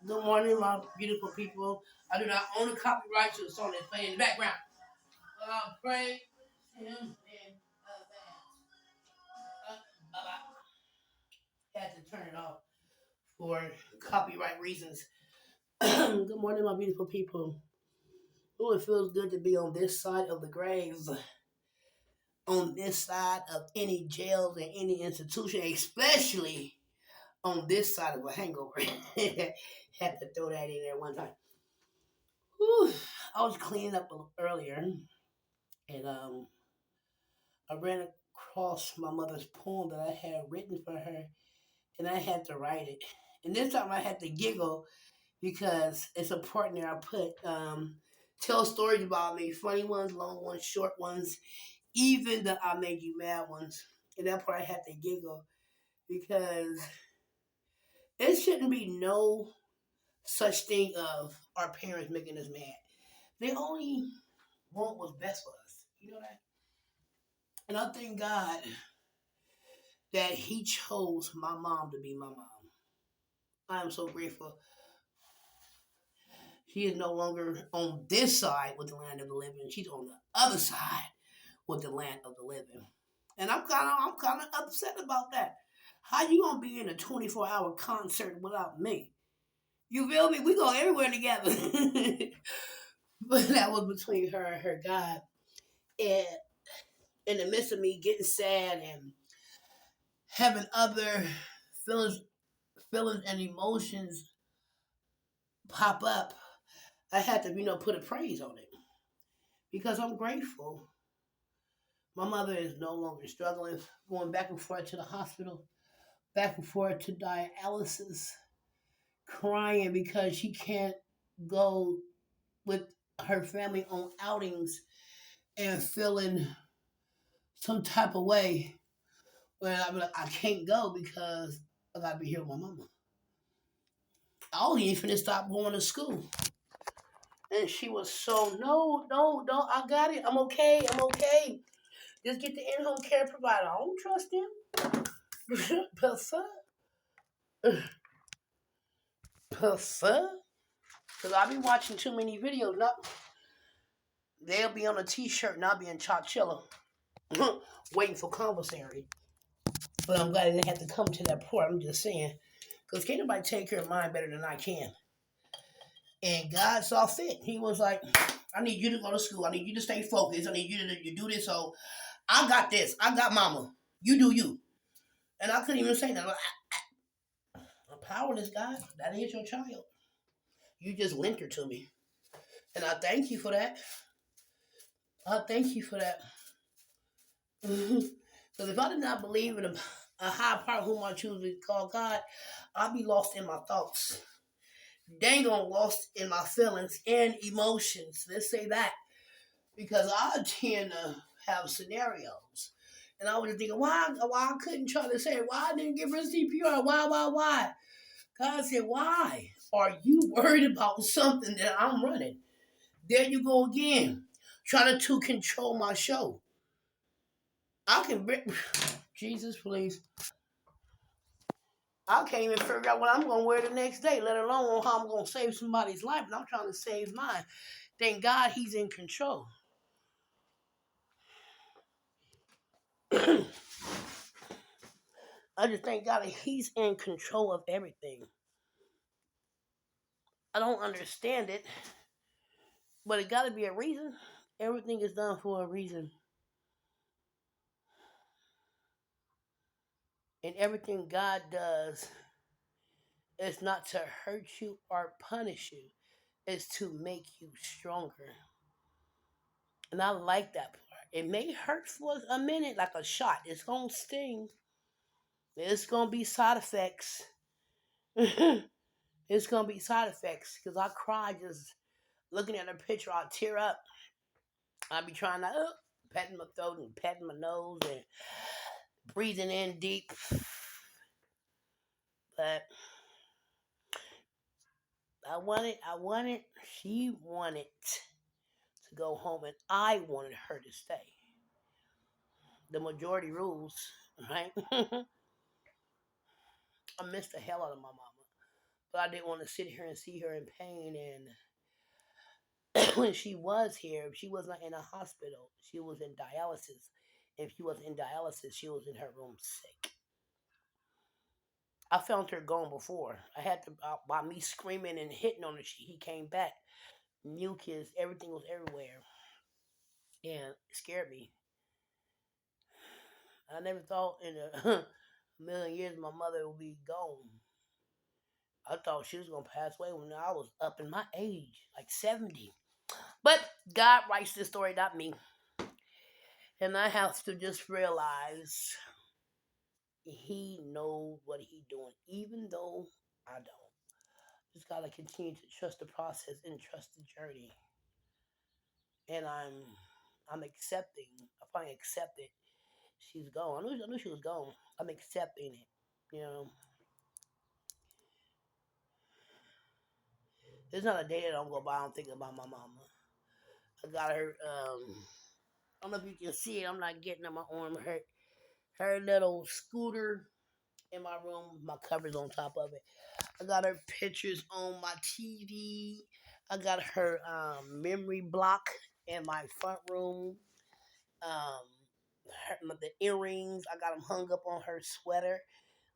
Good morning, my beautiful people. I do not own the copyright to the song that's playing in the background. Pray him in advance. Had to turn it off for copyright reasons. Good morning, my beautiful people. Oh, it feels good to be on this side of the grave, on this side of any jails and any institution, especially on this side of a hangover. Had to throw that in there one time. Whew. I was cleaning up earlier, and I ran across my mother's poem that I had written for her, and I had to write it. And this time I had to giggle because it's a part there I put tell stories about me, funny ones, long ones, short ones, even the I made you mad ones. And that part I had to giggle because it shouldn't be no such thing of our parents making us mad. They only want what's best for us. You know that? And I thank God that He chose my mom to be my mom. I am so grateful. She is no longer on this side with the land of the living. She's on the other side with the land of the living. And I'm kind of upset about that. How you gonna be in a 24-hour concert without me? You feel me? We go everywhere together. But that was between her and her God. And in the midst of me getting sad and having other feelings, feelings and emotions pop up, I had to, put a praise on it because I'm grateful. My mother is no longer struggling, going back and forth to the hospital, back and forth to dialysis, crying because she can't go with her family on outings and feeling some type of way when I'm like, I can't go because I gotta be here with my mama. I only ain't finna stop going to school. And she was so, no, no, no, I got it. I'm okay. I'm okay. Just get the in-home care provider. I don't trust him. But son, son, because I be watching too many videos. Not, they'll be on a t-shirt and I'll be in Chachilla waiting for commissary. But I'm glad I didn't have to come to that point. I'm just saying. Because can't nobody take care of mine better than I can. And God saw fit. He was like, I need you to go to school. I need you to stay focused. I need you to do this. So I got this. I got mama. You do you. And I couldn't even say that. I'm powerless, God. That is your child. You just linked her to me. And I thank you for that. I thank you for that. Because if I did not believe in a high power whom I choose to call God, I'd be lost in my thoughts. Dang on lost in my feelings and emotions. Let's say that. Because I tend to have scenarios. And I was just thinking, why I couldn't try to say, why I didn't give her CPR? Why? God said, why are you worried about something that I'm running? There you go again, trying to control my show. I can, Jesus, please. I can't even figure out what I'm going to wear the next day, let alone how I'm going to save somebody's life. And I'm trying to save mine. Thank God He's in control. I just thank God that He's in control of everything. I don't understand it, but it got to be a reason. Everything is done for a reason. And everything God does is not to hurt you or punish you. It's to make you stronger. And I like that part. It may hurt for a minute, like a shot. It's going to sting. It's going to be side effects. It's going to be side effects. Because I cry just looking at a picture. I'll tear up. I'll be trying to patting my throat and patting my nose and breathing in deep. But she wanted to go home and I wanted her to stay. The majority rules, right? I miss the hell out of my mama. But I didn't want to sit here and see her in pain. And when she was here, she was not in a hospital. She was in dialysis. If she was in dialysis, she was in her room sick. I found her gone before. I had to, by me screaming and hitting on her, he came back. Mucus, everything was everywhere. And it scared me. I never thought in a million years my mother would be gone. I thought she was going to pass away when I was up in my age, like 70. But God writes this story, not me. And I have to just realize he knows what he's doing, even though I don't. Just got to continue to trust the process and trust the journey. And I'm accepting. I finally accepted she's gone. I knew she was gone. I'm accepting it. You know, there's not a day that I don't go by. I don't think about my mama. I got her. I don't know if you can see it. I'm not getting on my arm. Her little scooter in my room. My cover's on top of it. I got her pictures on my TV. I got her memory block in my front room. The earrings. I got them hung up on her sweater.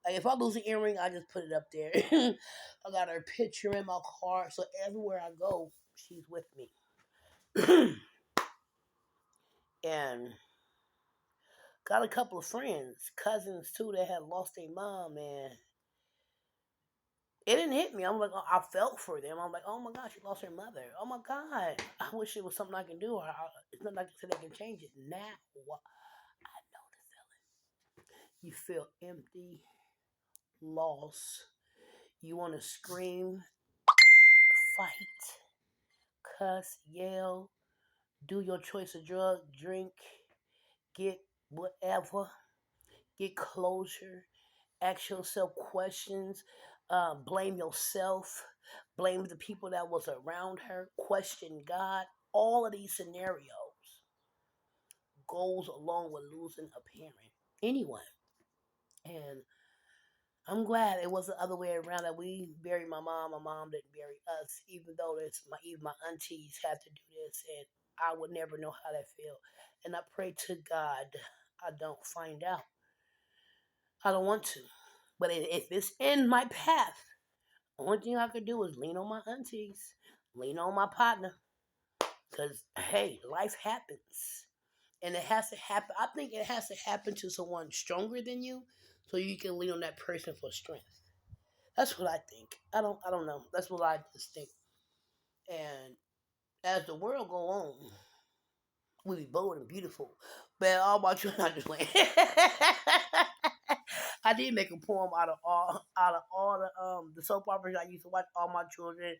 Like if I lose an earring, I just put it up there. I got her picture in my car, so everywhere I go, she's with me. And got a couple of friends, cousins too, that had lost their mom, and it didn't hit me. I'm like, oh, I felt for them. I'm like, oh my gosh, she lost her mother. Oh my God, I wish it was something I can do. It's not like I said I can change it. Now, I know the feeling. You feel empty, lost. You want to scream, fight, cuss, yell, do your choice of drug, drink, get whatever, get closure, ask yourself questions, blame yourself, blame the people that was around her, question God. All of these scenarios goes along with losing a parent, anyone. And I'm glad it was the other way around that we buried my mom didn't bury us, even though even my aunties had to do this, and I would never know how that felt. And I pray to God I don't find out. I don't want to. But if it's in my path, the only thing I could do is lean on my aunties, lean on my partner. Because, hey, life happens. And it has to happen. I think it has to happen to someone stronger than you so you can lean on that person for strength. That's what I think. I don't know. That's what I just think. And as the world go on, we be bold and beautiful. But all my children, I just went. I did make a poem out of all the soap operas I used to watch. All my children,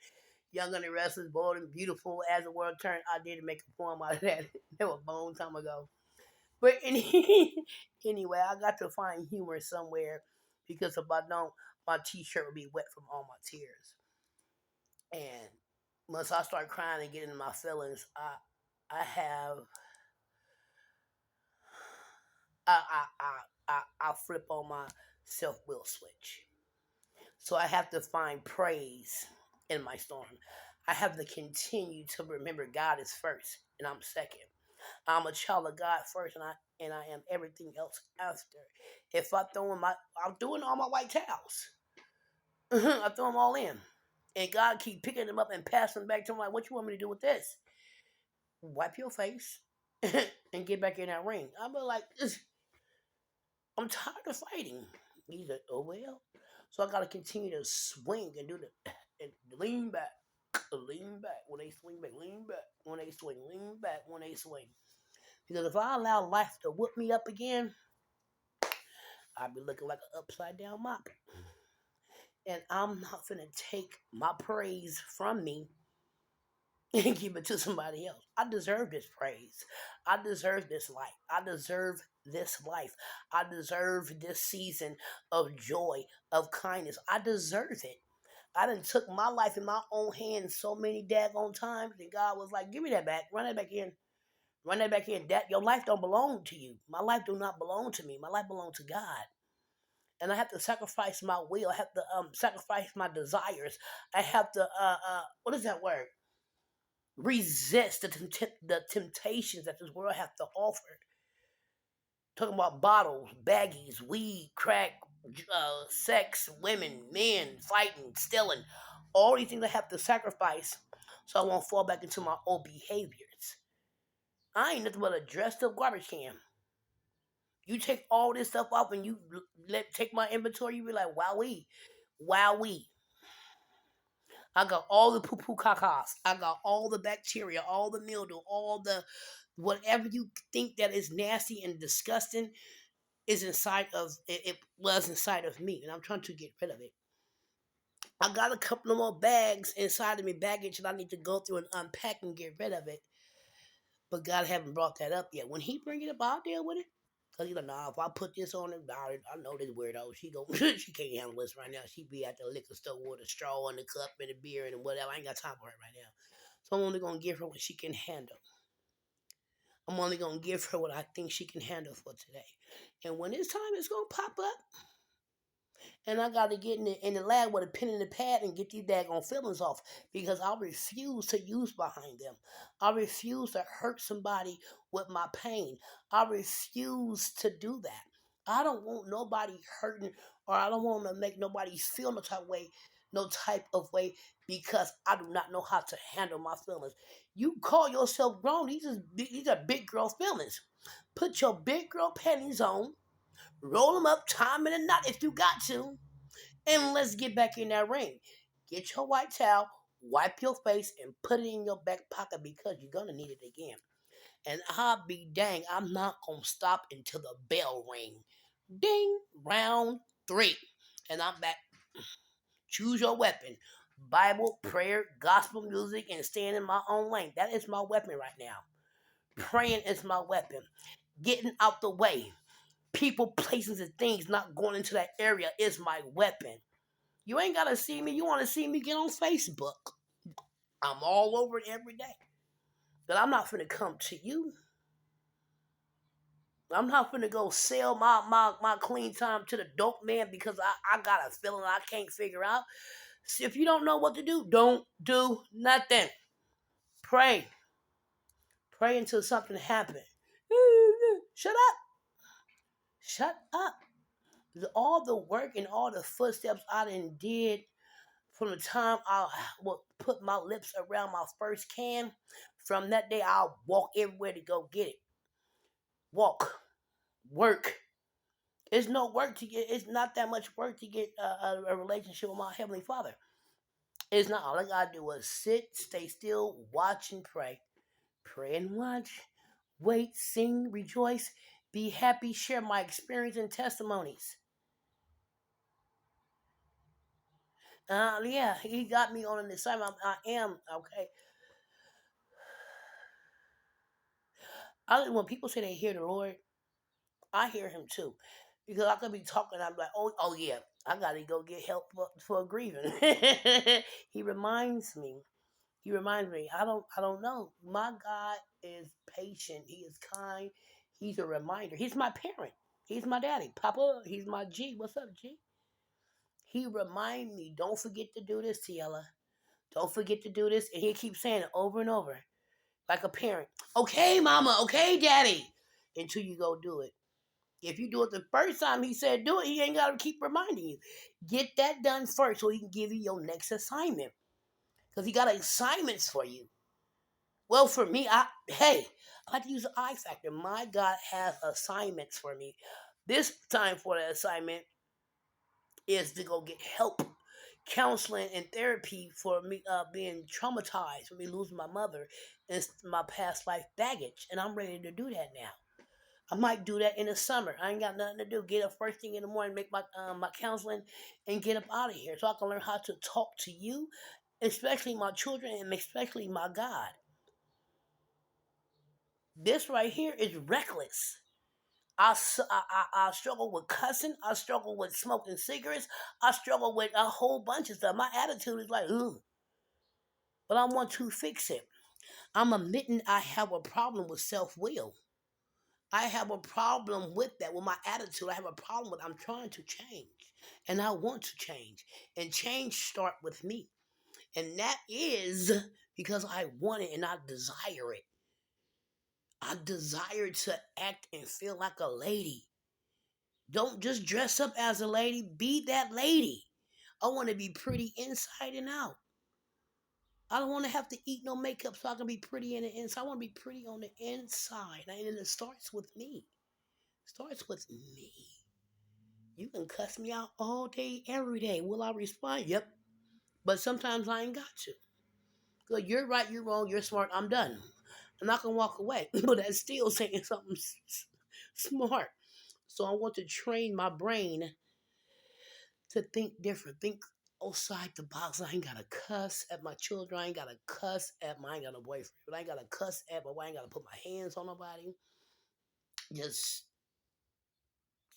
young and the restless, bold and beautiful. As the world turned, I did make a poem out of that. That was a long time ago. But anyway, I got to find humor somewhere because if I don't, my T-shirt will be wet from all my tears. And once I start crying and getting in my feelings, I have I flip on my self will switch. So I have to find praise in my storm. I have to continue to remember God is first and I'm second. I'm a child of God first and I am everything else after. If I throw in I'm doing all my white towels. I throw them all in. And God keep picking them up and passing them back to him like, what you want me to do with this? Wipe your face and get back in that ring. I'm like, I'm tired of fighting. He's like, oh well. So I gotta continue to swing and do the and lean back when they swing back, lean back when they swing, lean back when they swing. Because if I allow life to whip me up again, I'll be looking like an upside down mop. And I'm not gonna take my praise from me and give it to somebody else. I deserve this praise. I deserve this life. I deserve this life. I deserve this season of joy, of kindness. I deserve it. I done took my life in my own hands so many daggone times that God was like, give me that back. Run that back in. Run that back in. That your life don't belong to you. My life do not belong to me. My life belongs to God. And I have to sacrifice my will. I have to sacrifice my desires. I have to what is that word? Resist the temptations that this world has to offer. Talking about bottles, baggies, weed, crack, sex, women, men, fighting, stealing, all these things I have to sacrifice so I won't fall back into my old behaviors. I ain't nothing but a dressed up garbage can. You take all this stuff off and you take my inventory, you be like, wowee, wowee. I got all the poo poo cacas. I got all the bacteria, all the mildew, all the whatever you think that is nasty and disgusting is inside of it. It was inside of me, and I'm trying to get rid of it. I got a couple of more bags inside of me, baggage that I need to go through and unpack and get rid of it. But God haven't brought that up yet. When He bring it up, I'll deal with it. Cause He's like, nah, if I put this on it, I know this weirdo. She go, she can't handle this right now. She be at the liquor store with a straw and a cup and a beer and whatever. I ain't got time for it right now. So I'm only gonna give her what she can handle. I'm only gonna give her what I think she can handle for today. And when it's time, it's gonna pop up. And I got to get in the lab with a pen and a pad and get these daggone feelings off because I refuse to use behind them. I refuse to hurt somebody with my pain. I refuse to do that. I don't want nobody hurting or I don't want to make nobody feel no type of way because I do not know how to handle my feelings. You call yourself grown. These are big girl feelings. Put your big girl panties on, roll them up, tie them in a knot if you got to, and let's get back in that ring. Get your white towel, wipe your face, and put it in your back pocket because you're going to need it again. And I'll be dang, I'm not going to stop until the bell ring. Ding, round 3. And I'm back. Choose your weapon. Bible, prayer, gospel music, and staying in my own lane. That is my weapon right now. Praying is my weapon. Getting out the way. People, places, and things not going into that area is my weapon. You ain't gotta see me. You want to see me? Get on Facebook. I'm all over it every day. But I'm not finna come to you. I'm not finna go sell my clean time to the dope man because I got a feeling I can't figure out. See, if you don't know what to do, don't do nothing. Pray. Pray until something happens. Shut up. Shut up. All the work and all the footsteps I done did from the time I would put my lips around my first can, from that day I'll walk everywhere to go get it. Walk, work. It's no work to get. It's not that much work to get a relationship with my heavenly Father. It's not. All I gotta do is sit, stay still, watch and pray, pray and watch, wait, sing, rejoice, be happy, share my experience and testimonies. Yeah, He got me on an assignment. I am okay. When people say they hear the Lord, I hear Him too, because I could be talking. I'm like, oh yeah, I gotta go get help for grieving. He reminds me. He reminds me. I don't know. My God is patient. He is kind. He's a reminder. He's my parent. He's my daddy, Papa. He's my G. What's up, G? He remind me. Don't forget to do this, Tiella. Don't forget to do this, and he keeps saying it over and over, like a parent. Okay, Mama. Okay, Daddy. Until you go do it. If you do it the first time he said do it, he ain't got to keep reminding you. Get that done first so he can give you your next assignment. Because he got assignments for you. Well, for me, I like to use the I factor. My God has assignments for me. This time for the assignment is to go get help, counseling, and therapy for me being traumatized, for me losing my mother and my past life baggage. And I'm ready to do that now. I might do that in the summer. I ain't got nothing to do. Get up first thing in the morning, make my counseling, and get up out of here so I can learn how to talk to you, especially my children and especially my God. This right here is reckless. I struggle with cussing. I struggle with smoking cigarettes. I struggle with a whole bunch of stuff. My attitude is like, ugh. But I want to fix it. I'm admitting I have a problem with self-will. I have a problem with that, with my attitude. I have a problem with I'm trying to change. And I want to change. And change start with me. And that is because I want it and I desire it. I desire to act and feel like a lady. Don't just dress up as a lady, be that lady. I want to be pretty inside and out. I don't want to have to eat no makeup so I can be pretty in the inside. I want to be pretty on the inside. And it starts with me. Starts with me. You can cuss me out all day, every day. Will I respond? Yep. But sometimes I ain't got to. Because you're right, you're wrong, you're smart, I'm done. I'm not going to walk away. But that's still saying something smart. So I want to train my brain to think different. Think outside the box. I ain't got to cuss at my children. I ain't got to cuss at my, I ain't got a boyfriend. I ain't got to cuss at my wife. I ain't got to put my hands on nobody. Just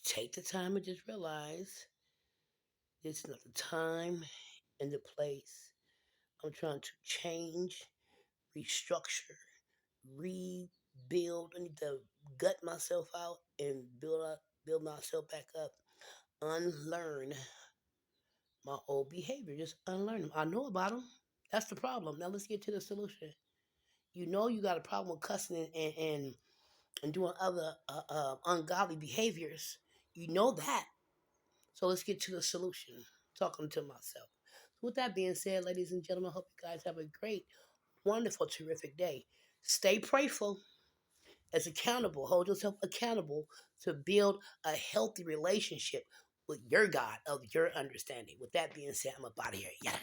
take the time and just realize this is not the time and the place. I'm trying to change, restructure, rebuild. I need to gut myself out and build myself back up. Unlearn my old behavior. Just unlearn them. I know about them. That's the problem. Now let's get to the solution. You know you got a problem with cussing and doing other ungodly behaviors. You know that. So let's get to the solution. Talking to myself. So with that being said, ladies and gentlemen, I hope you guys have a great, wonderful, terrific day. Stay prayerful. As accountable. Hold yourself accountable to build a healthy relationship with your God of your understanding. With that being said, I'm up out of here. Yada.